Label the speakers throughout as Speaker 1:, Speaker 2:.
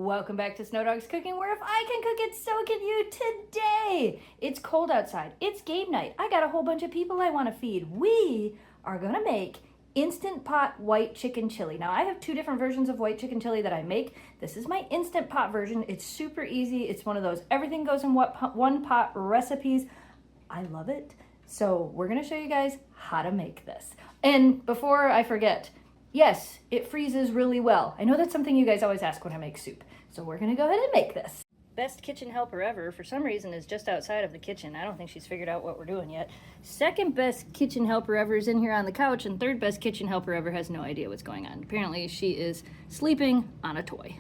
Speaker 1: Welcome back to Snow Dog's Cooking, where if I can cook it, so can you today. It's cold outside. It's game night. I got a whole bunch of people I want to feed. We are going to make Instant Pot white chicken chili. Now, I have two different versions of white chicken chili that I make. This is my Instant Pot version. It's super easy. It's one of those everything goes in one pot recipes. I love it. So we're going to show you guys how to make this. And before I forget, yes, it freezes really well. I know that's something you guys always ask when I make soup. So we're gonna go ahead and make this. Best kitchen helper ever, for some reason, is just outside of the kitchen. I don't think she's figured out what we're doing yet. Second best kitchen helper ever is in here on the couch, and third best kitchen helper ever has no idea what's going on. Apparently she is sleeping on a toy.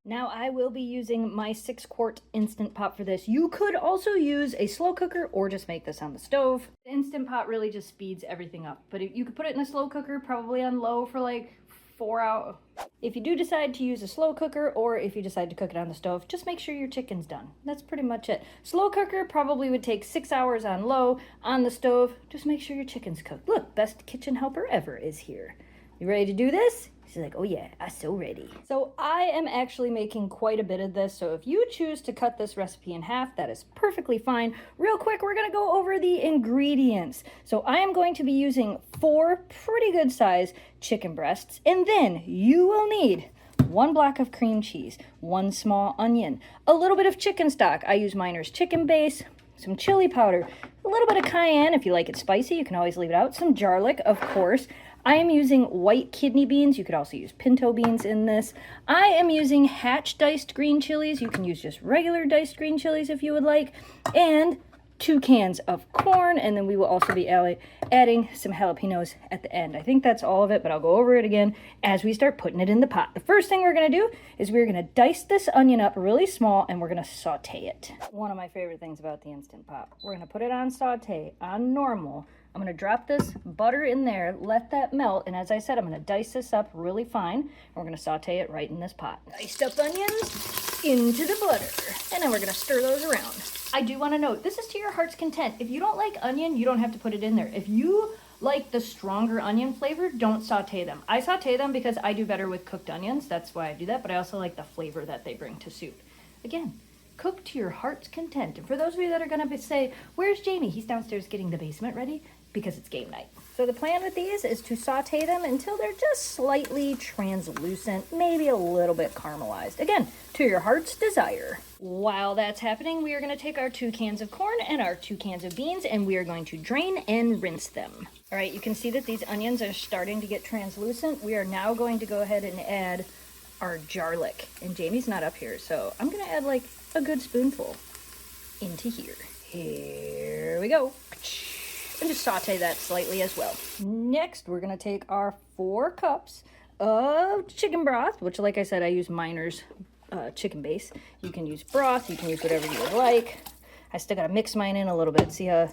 Speaker 1: Now I will be using my 6-quart Instant Pot for this. You could also use a slow cooker or just make this on the stove. The Instant Pot really just speeds everything up, but you could put it in a slow cooker, probably on low for like 4 hours. If you do decide to use a slow cooker or if you decide to cook it on the stove, just make sure your chicken's done. That's pretty much it. Slow cooker probably would take 6 hours on low. On the stove, just make sure your chicken's cooked. Look, best kitchen helper ever is here. You ready to do this? She's like, oh yeah, I'm so ready. So I am actually making quite a bit of this, so if you choose to cut this recipe in half, that is perfectly fine. Real quick, we're gonna go over the ingredients. So I am going to be using 4 pretty good size chicken breasts, and then you will need 1 block of cream cheese, 1 small onion, a little bit of chicken stock. I use Miner's chicken base, some chili powder, a little bit of cayenne. If you like it spicy, you can always leave it out. Some garlic, of course. I am using white kidney beans. You could also use pinto beans in this. I am using Hatch diced green chilies. You can use just regular diced green chilies if you would like. And 2 cans of corn. And then we will also be adding some jalapenos at the end. I think that's all of it, but I'll go over it again as we start putting it in the pot. The first thing we're going to do is we're going to dice this onion up really small and we're going to saute it. One of my favorite things about the Instant Pot. We're going to put it on saute, on normal. I'm going to drop this butter in there, let that melt, and as I said, I'm going to dice this up really fine, and we're going to saute it right in this pot. Diced up onions into the butter, and then we're going to stir those around. I do want to note, this is to your heart's content. If you don't like onion, you don't have to put it in there. If you like the stronger onion flavor, don't saute them. I saute them because I do better with cooked onions. That's why I do that, but I also like the flavor that they bring to soup. Again, cook to your heart's content. And for those of you that are going to say, where's Jamie? He's downstairs getting the basement ready. Because it's game night. So the plan with these is to saute them until they're just slightly translucent, maybe a little bit caramelized. Again, to your heart's desire. While that's happening, we are going to take our 2 cans of corn and our 2 cans of beans, and we are going to drain and rinse them. All right, you can see that these onions are starting to get translucent. We are now going to go ahead and add our garlic. And Jamie's not up here, so I'm going to add like a good spoonful into here. Here we go. And just saute that slightly as well. Next, we're going to take our 4 cups of chicken broth, which, like I said, I use Miner's chicken base. You can use broth. You can use whatever you would like. I still got to mix mine in a little bit. See how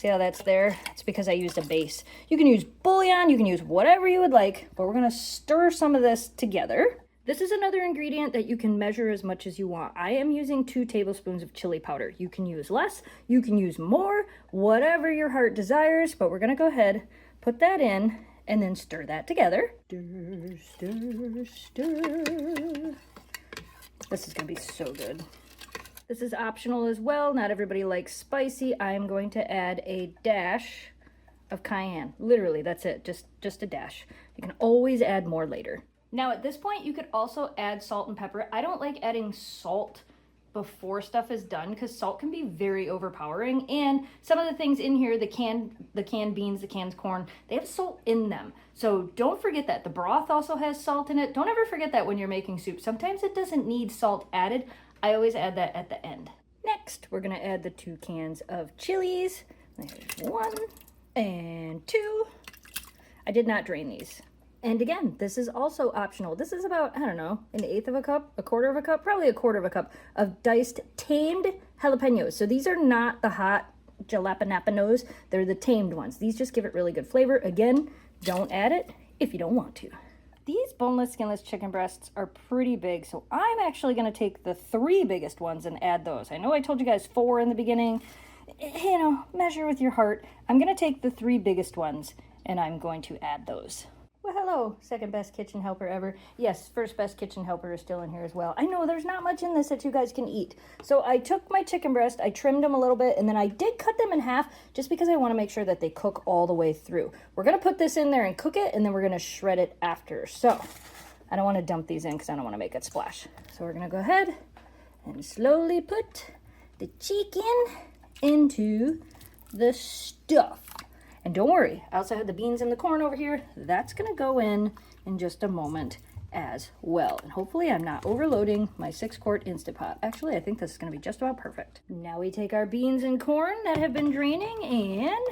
Speaker 1: that's there? It's because I used a base. You can use bouillon. You can use whatever you would like, but we're going to stir some of this together. This is another ingredient that you can measure as much as you want. I am using 2 tablespoons of chili powder. You can use less, you can use more, whatever your heart desires, but we're gonna go ahead, put that in, and then stir that together. Stir, stir, stir. This is gonna be so good. This is optional as well. Not everybody likes spicy. I am going to add a dash of cayenne. Literally, that's it, just a dash. You can always add more later. Now at this point, you could also add salt and pepper. I don't like adding salt before stuff is done because salt can be very overpowering. And some of the things in here, the canned beans, the canned corn, they have salt in them. So don't forget that. The broth also has salt in it. Don't ever forget that when you're making soup. Sometimes it doesn't need salt added. I always add that at the end. Next, we're gonna add the 2 cans of chilies. There's 1 and 2. I did not drain these. And again, this is also optional. This is about, I don't know, 1/8 of a cup, 1/4 of a cup, probably 1/4 of a cup of diced tamed jalapenos. So these are not the hot jalapenos, they're the tamed ones. These just give it really good flavor. Again, don't add it if you don't want to. These boneless, skinless chicken breasts are pretty big, so I'm actually gonna take the 3 biggest ones and add those. I know I told you guys 4 in the beginning. You know, measure with your heart. I'm gonna take the 3 biggest ones and I'm going to add those. Well, hello, second best kitchen helper ever. Yes, first best kitchen helper is still in here as well. I know there's not much in this that you guys can eat. So I took my chicken breast, I trimmed them a little bit, and then I did cut them in half just because I want to make sure that they cook all the way through. We're going to put this in there and cook it, and then we're going to shred it after. So I don't want to dump these in because I don't want to make it splash. So we're going to go ahead and slowly put the chicken into the stuff. And don't worry, I also have the beans and the corn over here. That's gonna go in just a moment as well. And hopefully I'm not overloading my 6-quart Instant Pot. Actually, I think this is gonna be just about perfect. Now we take our beans and corn that have been draining and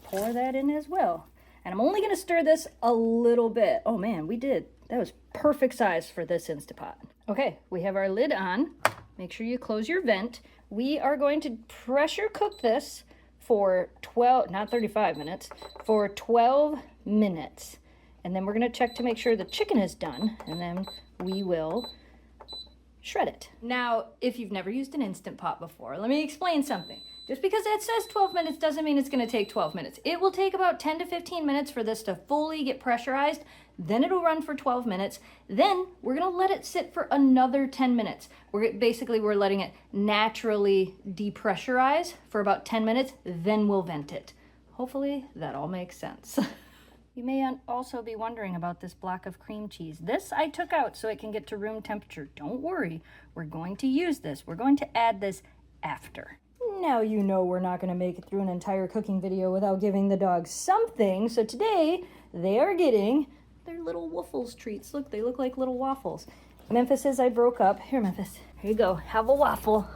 Speaker 1: pour that in as well. And I'm only gonna stir this a little bit. Oh man, that was perfect size for this Instant Pot. Okay, we have our lid on. Make sure you close your vent. We are going to pressure cook this for 12, not 35 minutes, for 12 minutes. And then we're gonna check to make sure the chicken is done, and then we will shred it. Now, if you've never used an Instant Pot before, let me explain something. Just because it says 12 minutes doesn't mean it's gonna take 12 minutes. It will take about 10 to 15 minutes for this to fully get pressurized. Then it'll run for 12 minutes. Then we're gonna let it sit for another 10 minutes. We're letting it naturally depressurize for about 10 minutes, then we'll vent it. Hopefully that all makes sense. You may also be wondering about this block of cream cheese. This I took out so it can get to room temperature. Don't worry, we're going to use this. We're going to add this after. Now you know we're not going to make it through an entire cooking video without giving the dogs something. So today they are getting their little Waffles treats. Look, they look like little waffles. Memphis says I broke up. Here, Memphis. Here you go. Have a waffle.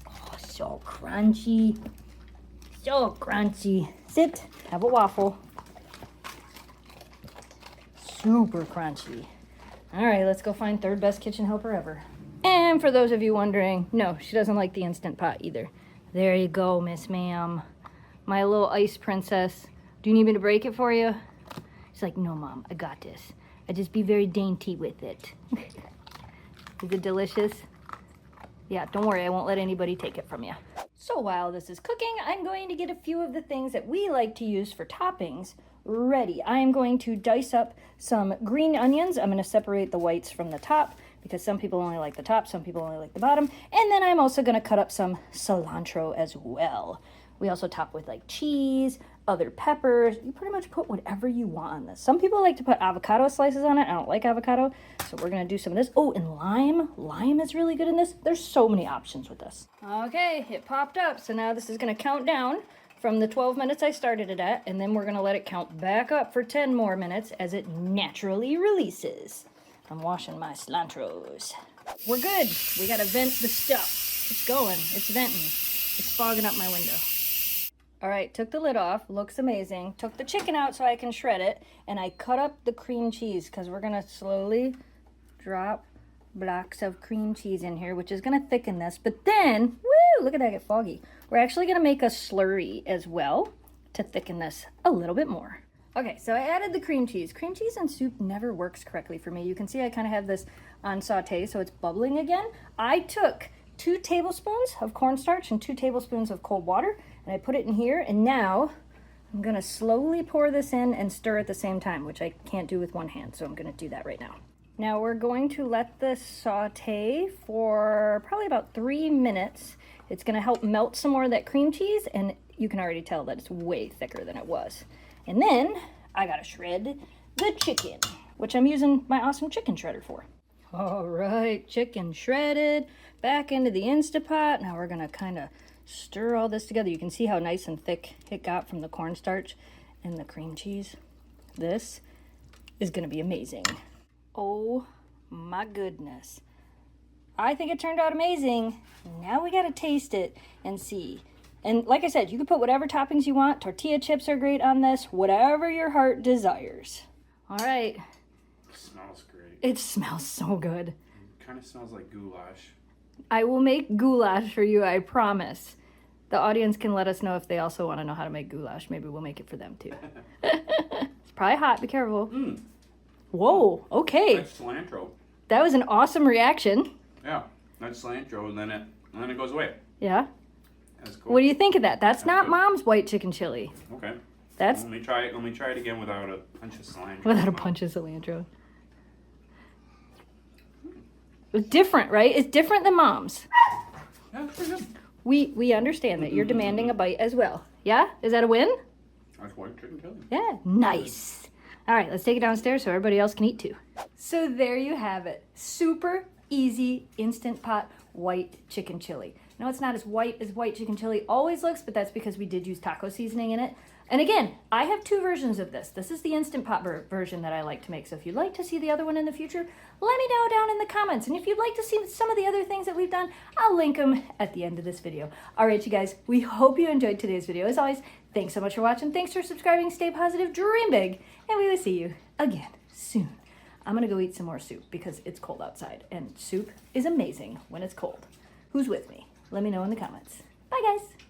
Speaker 1: Oh, so crunchy. So crunchy. Sit. Have a waffle. Super crunchy. All right, let's go find third best kitchen helper ever. And for those of you wondering, no, she doesn't like the Instant Pot either. There you go, Miss Ma'am. My little ice princess. Do you need me to break it for you? She's like, no, Mom, I got this. I just be very dainty with it. Is it delicious? Yeah, don't worry, I won't let anybody take it from you. So while this is cooking, I'm going to get a few of the things that we like to use for toppings ready. I am going to dice up some green onions. I'm going to separate the whites from the top because some people only like the top, some people only like the bottom. And then I'm also going to cut up some cilantro as well. We also top with like cheese, other peppers. You pretty much put whatever you want on this. Some people like to put avocado slices on it. I don't like avocado, so we're gonna do some of this. Oh, and lime. Lime is really good in this. There's so many options with this. Okay, it popped up. So now this is gonna count down from the 12 minutes I started it at, and then we're gonna let it count back up for 10 more minutes as it naturally releases. I'm washing my cilantros. We're good. We gotta vent the stuff. It's going, it's venting. It's fogging up my window. All right, took the lid off, looks amazing. Took the chicken out so I can shred it, and I cut up the cream cheese because we're gonna slowly drop blocks of cream cheese in here, which is gonna thicken this. But then, woo, look at that get foggy. We're actually gonna make a slurry as well to thicken this a little bit more. Okay, so I added the cream cheese. Cream cheese and soup never works correctly for me. You can see I kind of have this on saute, so it's bubbling again. I took 2 tablespoons of cornstarch and 2 tablespoons of cold water, and I put it in here, and now I'm gonna slowly pour this in and stir at the same time, which I can't do with one hand, so I'm gonna do that right now. Now we're going to let this saute for probably about 3 minutes. It's gonna help melt some more of that cream cheese, and you can already tell that it's way thicker than it was. And then I gotta shred the chicken, which I'm using my awesome chicken shredder for. All right, chicken shredded, back into the Instant Pot. Now we're gonna kind of stir all this together. You can see how nice and thick it got from the cornstarch and the cream cheese. This is gonna be amazing. Oh my goodness. I think it turned out amazing. Now we gotta taste it and see. And like I said, you can put whatever toppings you want. Tortilla chips are great on this, whatever your heart desires. All right.
Speaker 2: It smells great.
Speaker 1: It smells so good.
Speaker 2: It kind of smells like goulash.
Speaker 1: I will make goulash for you, I promise. The audience can let us know if they also want to know how to make goulash. Maybe we'll make it for them too. It's probably hot, be careful. Whoa, okay.
Speaker 2: That's cilantro.
Speaker 1: That was an awesome reaction.
Speaker 2: Yeah, that's cilantro, and then it goes away.
Speaker 1: Yeah?
Speaker 2: That's cool.
Speaker 1: What do you think of that? That's not
Speaker 2: good.
Speaker 1: Mom's white chicken chili.
Speaker 2: Okay.
Speaker 1: That's
Speaker 2: Let me try it again without a punch of cilantro.
Speaker 1: without a punch of cilantro. It's different, right? It's different than Mom's.
Speaker 2: Yeah, it's pretty good.
Speaker 1: We understand that you're demanding a bite as well. Yeah? Is that a win?
Speaker 2: That's white chicken chili.
Speaker 1: Yeah, nice. All right, let's take it downstairs so everybody else can eat too. So there you have it. Super easy Instant Pot white chicken chili. No, it's not as white chicken chili always looks, but that's because we did use taco seasoning in it. And again, I have two versions of this. This is the Instant Pot version that I like to make. So if you'd like to see the other one in the future, let me know down in the comments. And if you'd like to see some of the other things that we've done, I'll link them at the end of this video. All right, you guys, we hope you enjoyed today's video. As always, thanks so much for watching. Thanks for subscribing. Stay positive, dream big, and we will see you again soon. I'm gonna go eat some more soup because it's cold outside, and soup is amazing when it's cold. Who's with me? Let me know in the comments. Bye, guys.